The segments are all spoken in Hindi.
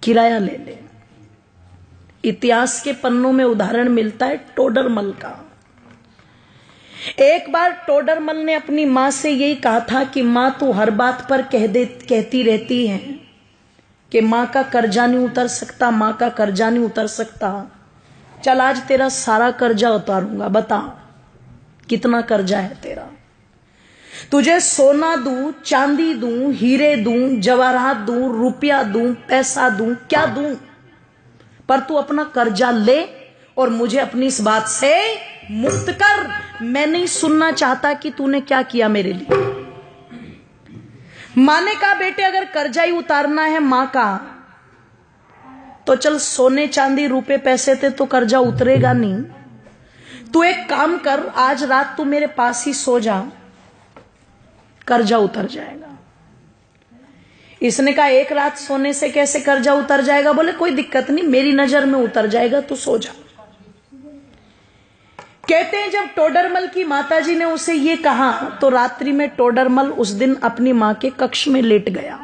किराया ले ले। इतिहास के पन्नों में उदाहरण मिलता है टोडरमल का। एक बार टोडरमल ने अपनी मां से यही कहा था कि मां तू हर बात पर कहती रहती है कि मां का कर्जा नहीं उतर सकता, मां का कर्जा नहीं उतर सकता। चल आज तेरा सारा कर्जा उतारूंगा, बता कितना कर्जा है तेरा। तुझे सोना दूं, चांदी दूं, हीरे दूं, जवाहरात दूं, रुपया दूं, पैसा दूं, क्या दूं, पर तू अपना कर्जा ले और मुझे अपनी इस बात से मुक्त कर। मैं नहीं सुनना चाहता कि तूने क्या किया मेरे लिए। मां ने कहा बेटे अगर कर्जा ही उतारना है मां का तो चल सोने चांदी रुपए पैसे थे तो कर्जा उतरेगा नहीं। तू एक काम कर, आज रात तू मेरे पास ही सो जा, कर्जा उतर जाएगा। इसने कहा एक रात सोने से कैसे कर्जा उतर जाएगा? बोले कोई दिक्कत नहीं, मेरी नजर में उतर जाएगा, तू सो जा। कहते हैं जब टोडरमल की माताजी ने उसे ये कहा तो रात्रि में टोडरमल उस दिन अपनी मां के कक्ष में लेट गया।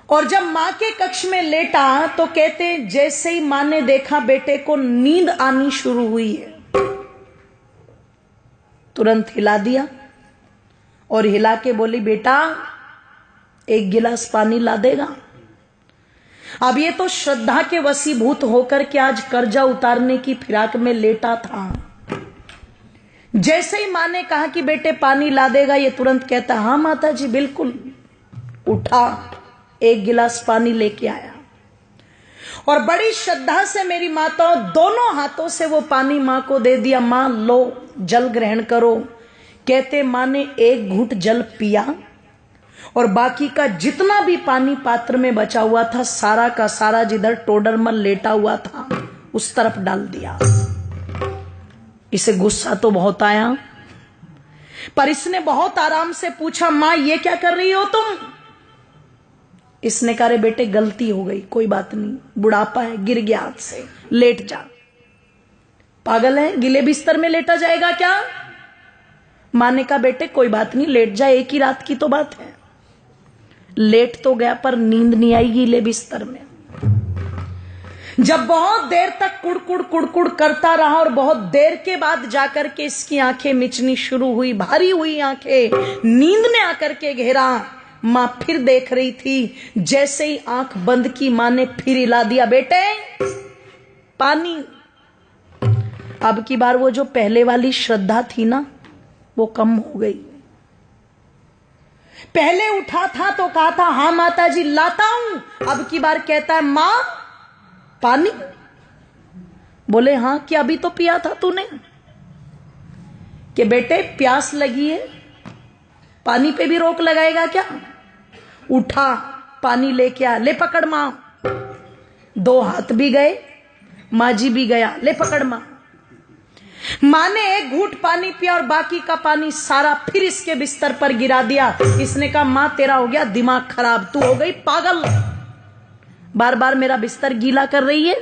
और जब मां के कक्ष में लेटा तो कहते हैं जैसे ही मां ने देखा बेटे को नींद आनी शुरू हुई है, तुरंत हिला दिया और हिला के बोली बेटा एक गिलास पानी ला देगा। अब ये तो श्रद्धा के वशीभूत होकर के आज कर्जा उतारने की फिराक में लेटा था। जैसे ही मां ने कहा कि बेटे पानी ला देगा, ये तुरंत कहता हाँ माता जी बिल्कुल। उठा, एक गिलास पानी लेके आया और बड़ी श्रद्धा से मेरी माताओं दोनों हाथों से वो पानी मां को दे दिया। मां लो जल ग्रहण करो। कहते मां ने एक घूंट जल पिया और बाकी का जितना भी पानी पात्र में बचा हुआ था सारा का सारा जिधर टोडरमल लेटा हुआ था उस तरफ डाल दिया। इसे गुस्सा तो बहुत आया, पर इसने बहुत आराम से पूछा मां ये क्या कर रही हो तुम? इसने कहा रे बेटे गलती हो गई, कोई बात नहीं, बुढ़ापा है, गिर गया हाथ से, लेट जा। पागल है, गिले बिस्तर में लेटा जाएगा क्या? मां ने कहा बेटे कोई बात नहीं, लेट जा, एक ही रात की तो बात है। लेट तो गया पर नींद नहीं आई गीले बिस्तर में। जब बहुत देर तक कुड़कुड़ कुड़कुड़ करता रहा और बहुत देर के बाद जाकर के इसकी आंखें मिचनी शुरू हुई, भारी हुई आंखें, नींद ने आकर के घेरा। मां फिर देख रही थी, जैसे ही आंख बंद की मां ने फिर हिला दिया बेटे पानी। अब की बार वो जो पहले वाली श्रद्धा थी ना वो कम हो गई। पहले उठा था तो कहा था हाँ माता जी लाता हूं, अब की बार कहता है मां पानी। बोले हाँ कि अभी तो पिया था तूने? कि बेटे प्यास लगी है, पानी पे भी रोक लगाएगा क्या? उठा पानी लेके आ, ले पकड़ मां। दो हाथ भी गए, मां जी भी गया, ले पकड़ मां। मां ने एक घूंट पानी पिया और बाकी का पानी सारा फिर इसके बिस्तर पर गिरा दिया। इसने कहा मां तेरा हो गया दिमाग खराब, तू हो गई पागल, बार बार मेरा बिस्तर गीला कर रही है।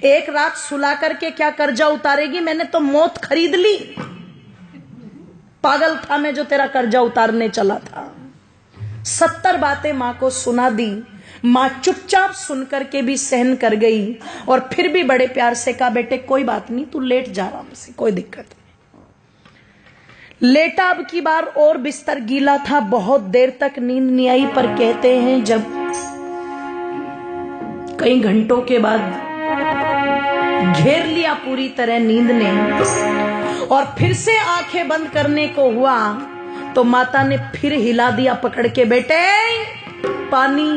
एक रात सुला करके क्या कर्जा उतारेगी? मैंने तो मौत खरीद ली। पागल था मैं जो तेरा कर्जा उतारने चला था। 70 बातें मां को सुना दी। मां चुपचाप सुनकर के भी सहन कर गई और फिर भी बड़े प्यार से कहा बेटे कोई बात नहीं, तू लेट जा आराम से, कोई दिक्कत नहीं। लेटा अब की बार और बिस्तर गीला था, बहुत देर तक नींद नहीं आई। पर कहते हैं जब कई घंटों के बाद घेर लिया पूरी तरह नींद ने और फिर से आंखें बंद करने को हुआ तो माता ने फिर हिला दिया पकड़ के, बेटे पानी।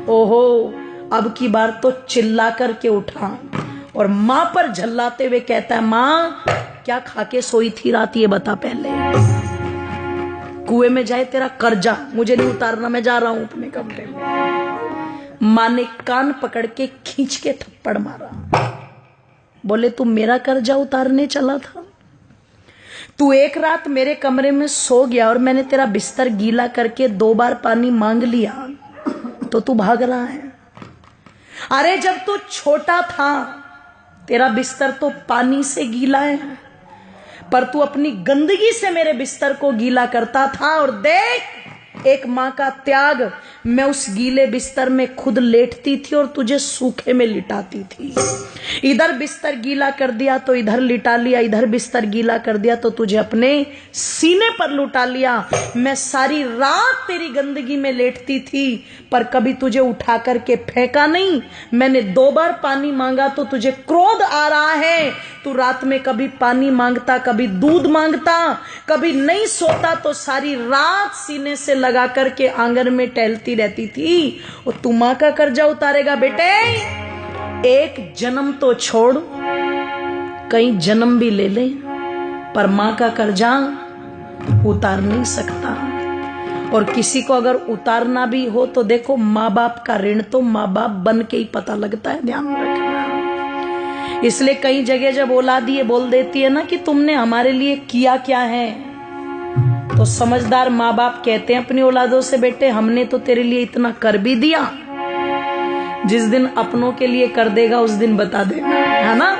ओहो, अब की बार तो चिल्ला करके उठा और मां पर झल्लाते हुए कहता है मां क्या खा के सोई थी रात, ये बता पहले। कुएं में जाए तेरा कर्जा, मुझे नहीं उतारना, मैं जा रहा हूं अपने कमरे में। मां ने कान पकड़ के खींच के थप्पड़ मारा। बोले तू मेरा कर्जा उतारने चला था? तू एक रात मेरे कमरे में सो गया और मैंने तेरा बिस्तर गीला करके 2 बार पानी मांग लिया तो तू भाग रहा है। अरे जब तू छोटा था तेरा बिस्तर तो पानी से गीला है, पर तू अपनी गंदगी से मेरे बिस्तर को गीला करता था। और देख एक मां का त्याग, मैं उस गीले बिस्तर में खुद लेटती थी और तुझे सूखे में लिटाती थी। इधर बिस्तर गीला कर दिया तो इधर लिटा लिया, इधर बिस्तर गीला कर दिया तो तुझे अपने सीने पर लुटा लिया। मैं सारी रात तेरी गंदगी में लेटती थी पर कभी तुझे उठा करके फेंका नहीं। मैंने 2 बार पानी मांगा तो तुझे क्रोध आ रहा है। तू रात में कभी पानी मांगता, कभी दूध मांगता, कभी नहीं सोता तो सारी रात सीने से लगा करके आंगन में टहलती रहती थी। और तू मां का कर्जा उतारेगा बेटे? एक जन्म तो छोड़, कई जन्म भी ले ले, पर मां का कर्जा उतार नहीं सकता। और किसी को अगर उतारना भी हो तो देखो, माँ बाप का ऋण तो माँ बाप बन के ही पता लगता है, ध्यान रखना। इसलिए कई जगह जब औलाद ये बोल देती है ना कि तुमने हमारे लिए किया क्या है, तो समझदार माँ बाप कहते हैं अपनी औलादों से, बेटे हमने तो तेरे लिए इतना कर भी दिया, जिस दिन अपनों के लिए कर देगा उस दिन बता देना, है ना।